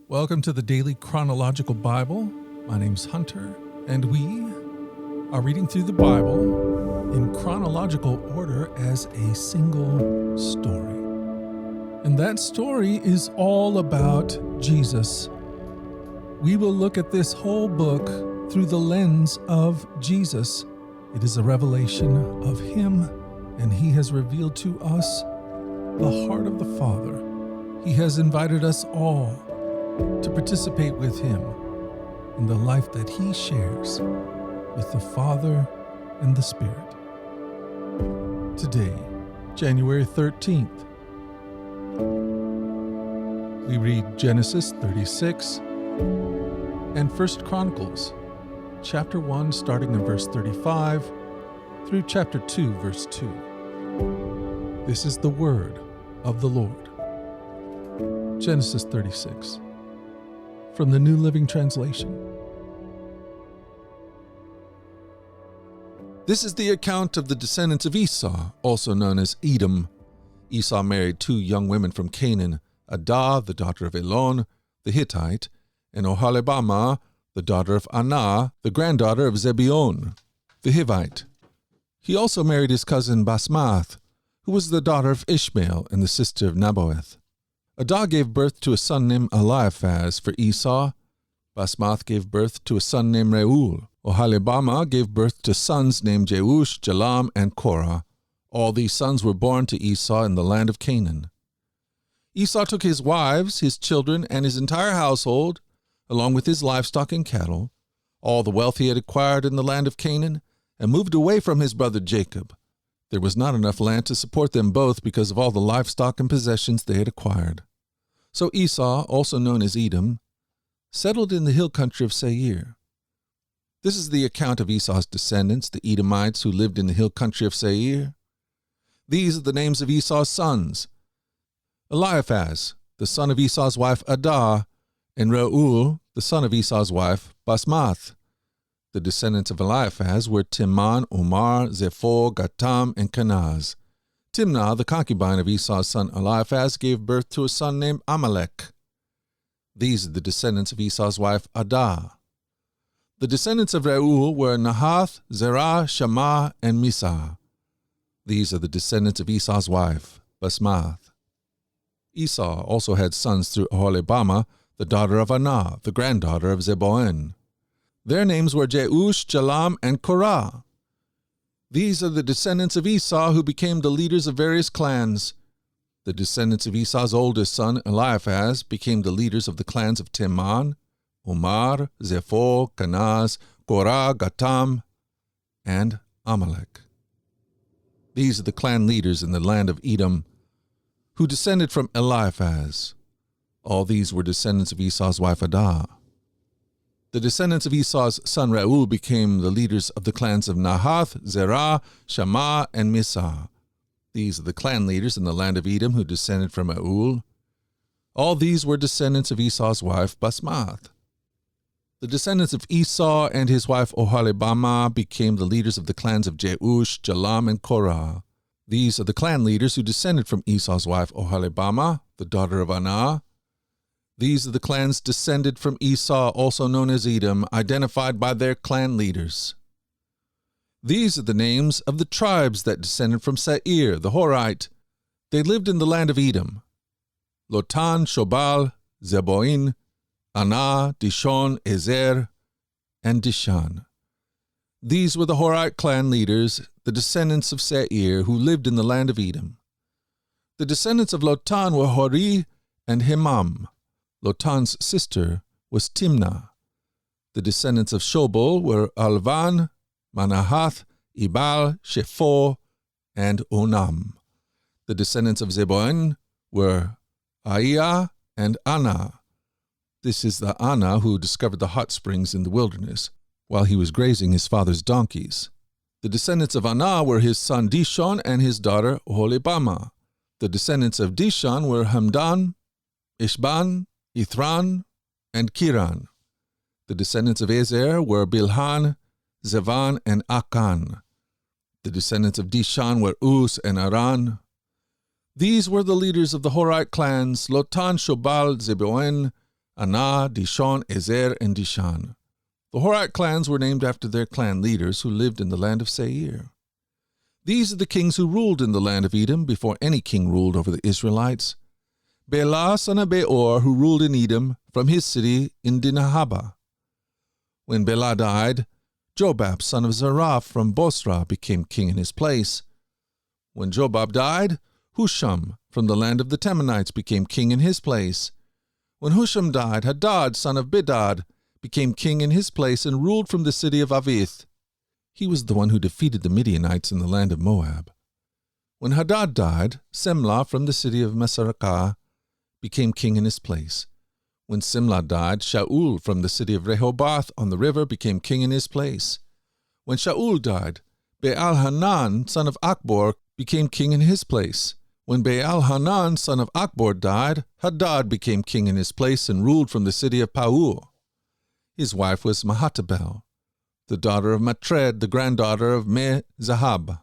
Welcome to the Daily Chronological Bible. My name's Hunter, and we are reading through the Bible in chronological order as a single story. And that story is all about Jesus. We will look at this whole book through the lens of Jesus. It is a revelation of Him, and He has revealed to us the heart of the Father. He has invited us all to participate with Him in the life that He shares with the Father and the Spirit. Today, January 13th, we read Genesis 36 and 1 Chronicles, chapter 1, starting in verse 35 through chapter 2, verse 2. This is the word of the Lord. Genesis 36. From the New Living Translation. This is the account of the descendants of Esau, also known as Edom. Esau married two young women from Canaan, Adah, the daughter of Elon, the Hittite, and Oholibamah, the daughter of Anah, the granddaughter of Zibeon, the Hivite. He also married his cousin Basmath, who was the daughter of Ishmael and the sister of Naboeth. Adah gave birth to a son named Eliphaz for Esau. Basmath gave birth to a son named Reuel. Oholibamah gave birth to sons named Jeush, Jalam, and Korah. All these sons were born to Esau in the land of Canaan. Esau took his wives, his children, and his entire household, along with his livestock and cattle, all the wealth he had acquired in the land of Canaan, and moved away from his brother Jacob. There was not enough land to support them both because of all the livestock and possessions they had acquired. So Esau, also known as Edom, settled in the hill country of Seir. This is the account of Esau's descendants, the Edomites who lived in the hill country of Seir. These are the names of Esau's sons: Eliphaz, the son of Esau's wife Adah, and Reuel, the son of Esau's wife Basmath. The descendants of Eliphaz were Timman, Omar, Zepho, Gatam, and Kenaz. Timnah, the concubine of Esau's son Eliphaz, gave birth to a son named Amalek. These are the descendants of Esau's wife Adah. The descendants of Reuel were Nahath, Zerah, Shammah, and Misah. These are the descendants of Esau's wife Basmath. Esau also had sons through Oholibamah, the daughter of Anah, the granddaughter of Zibeon. Their names were Jeush, Jalam, and Korah. These are the descendants of Esau who became the leaders of various clans. The descendants of Esau's oldest son, Eliphaz, became the leaders of the clans of Timman, Omar, Zepho, Kenaz, Korah, Gatam, and Amalek. These are the clan leaders in the land of Edom, who descended from Eliphaz. All these were descendants of Esau's wife Adah. The descendants of Esau's son Reuel became the leaders of the clans of Nahath, Zerah, Shammah, and Misah. These are the clan leaders in the land of Edom who descended from Reuel. All these were descendants of Esau's wife Basmath. The descendants of Esau and his wife Oholibamah became the leaders of the clans of Jeush, Jalam, and Korah. These are the clan leaders who descended from Esau's wife Oholibamah, the daughter of Anah. These are the clans descended from Esau, also known as Edom, identified by their clan leaders. These are the names of the tribes that descended from Seir, the Horite. They lived in the land of Edom: Lotan, Shobal, Zeboim, Anah, Dishon, Ezer, and Dishan. These were the Horite clan leaders, the descendants of Seir, who lived in the land of Edom. The descendants of Lotan were Hori and Hemam. Lotan's sister was Timnah. The descendants of Shobal were Alvan, Manahath, Ibal, Shepho, and Onam. The descendants of Zeboim were Aiah and Anah. This is the Anah who discovered the hot springs in the wilderness while he was grazing his father's donkeys. The descendants of Anah were his son Dishon and his daughter Oholibamah. The descendants of Dishon were Hamdan, Ishban, Ithran, and Kiran. The descendants of Ezer were Bilhan, Zevan, and Akan. The descendants of Dishan were Uz and Aran. These were the leaders of the Horite clans: Lotan, Shobal, Zeboim, Anah, Dishon, Ezer, and Dishan. The Horat clans were named after their clan leaders who lived in the land of Seir. These are the kings who ruled in the land of Edom before any king ruled over the Israelites. Bela, son of Beor, who ruled in Edom, from his city in Dinahaba. When Bela died, Jobab, son of Zerah, from Bosra, became king in his place. When Jobab died, Husham, from the land of the Temanites, became king in his place. When Husham died, Hadad, son of Bedad, became king in his place and ruled from the city of Avith. He was the one who defeated the Midianites in the land of Moab. When Hadad died, Semlah, from the city of Masrekah, became king in his place. When Semlah died, Shaul, from the city of Rehoboth on the river, became king in his place. When Shaul died, Baal-Hanan, son of Akbor, became king in his place. When Baal-Hanan, son of Akbor, died, Hadad became king in his place and ruled from the city of Pau. His wife was Mehatabel, the daughter of Matred, the granddaughter of Me-Zahab.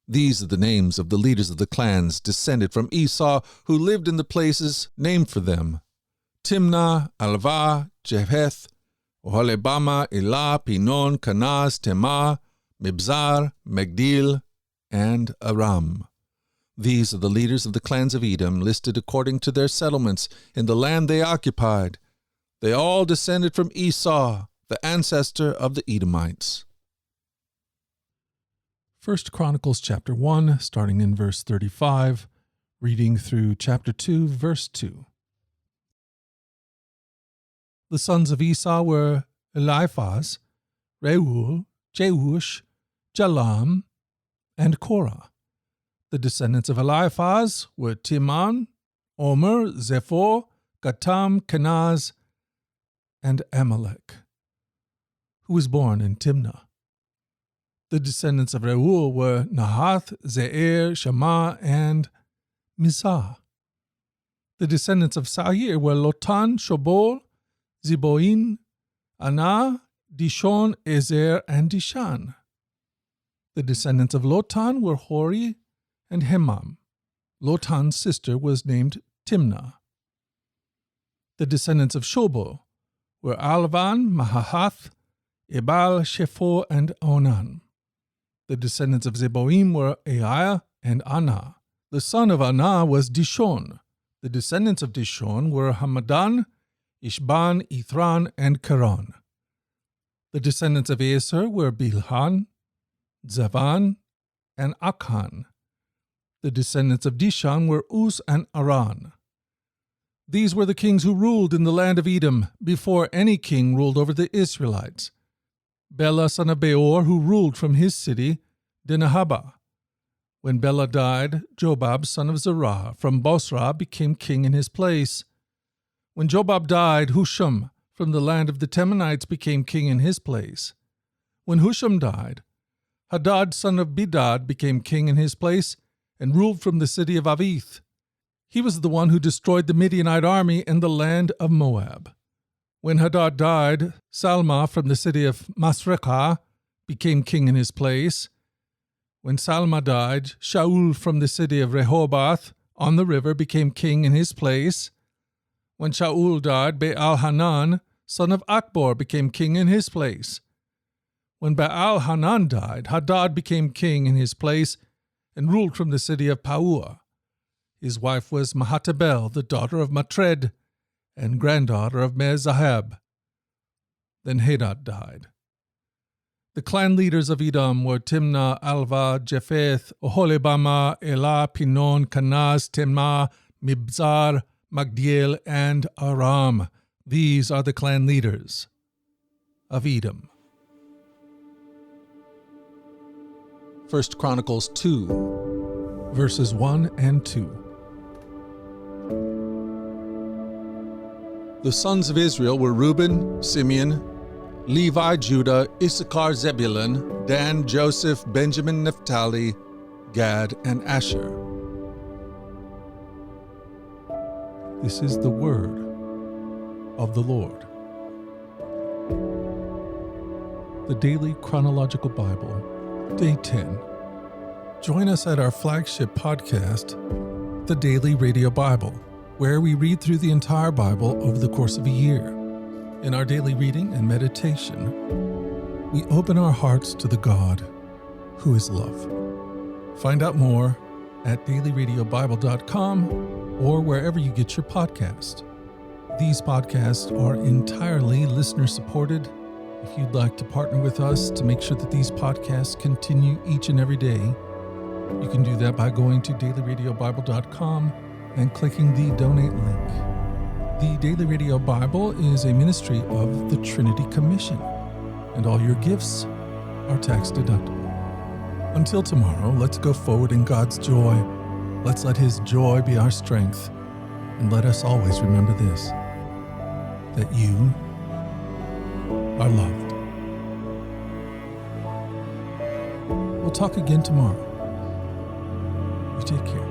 These are the names of the leaders of the clans descended from Esau who lived in the places named for them: Timnah, Alvah, Jeheth, Oholibamah, Elah, Pinon, Kanaz, Temah, Mibzar, Megdil, and Aram. These are the leaders of the clans of Edom, listed according to their settlements in the land they occupied. They all descended from Esau, the ancestor of the Edomites. 1 Chronicles chapter 1, starting in verse 35, reading through chapter 2, verse 2. The sons of Esau were Eliphaz, Reuel, Jeush, Jalam, and Korah. The descendants of Eliphaz were Timan, Omer, Zepho, Gatam, Kenaz, and Amalek, who was born in Timnah. The descendants of Reuel were Nahath, Zeir, Shammah, and Mizah. The descendants of Sair were Lotan, Shobol, Ziboin, Anah, Dishon, Ezer, and Dishan. The descendants of Lotan were Hori and Hemam. Lotan's sister was named Timnah. The descendants of Shobal were Alvan, Mahahath, Ebal, Shepho, and Onan. The descendants of Zeboim were Aiah and Anah. The son of Anah was Dishon. The descendants of Dishon were Hamadan, Ishban, Ithran, and Karan. The descendants of Aser were Bilhan, Zavan, and Akhan. The descendants of Dishan were Uz and Aran. These were the kings who ruled in the land of Edom before any king ruled over the Israelites. Bela, son of Beor, who ruled from his city, Dinahaba. When Bela died, Jobab, son of Zerah, from Bosra, became king in his place. When Jobab died, Husham, from the land of the Temanites, became king in his place. When Husham died, Hadad, son of Bedad, became king in his place and ruled from the city of Avith. He was the one who destroyed the Midianite army in the land of Moab. When Hadad died, Salma from the city of Masrekah became king in his place. When Salma died, Shaul from the city of Rehoboth on the river became king in his place. When Shaul died, Baal-Hanan, son of Akbor, became king in his place. When Baal-Hanan died, Hadad became king in his place and ruled from the city of Pau. His wife was Mehatabel, the daughter of Matred and granddaughter of Me-Zahab. Then Hadad died. The clan leaders of Edom were Timnah, Alvah, Jepheth, Oholibamah, Elah, Pinon, Kanaz, Temah, Mibzar, Magdiel, and Aram. These are the clan leaders of Edom. 1 Chronicles 2, verses 1 and 2. The sons of Israel were Reuben, Simeon, Levi, Judah, Issachar, Zebulun, Dan, Joseph, Benjamin, Naphtali, Gad, and Asher. This is the word of the Lord. The Daily Chronological Bible, Day 10. Join us at our flagship podcast, The Daily Radio Bible, where we read through the entire Bible over the course of a year. In our daily reading and meditation, we open our hearts to the God who is love. Find out more at dailyradiobible.com or wherever you get your podcast. These podcasts are entirely listener-supported. If you'd like to partner with us to make sure that these podcasts continue each and every day, you can do that by going to dailyradiobible.com and clicking the donate link. The Daily Radio Bible is a ministry of the Trinity Commission, and all your gifts are tax deductible. Until tomorrow, let's go forward in God's joy. Let's let His joy be our strength. And let us always remember this, that you are loved. We'll talk again tomorrow. You take care.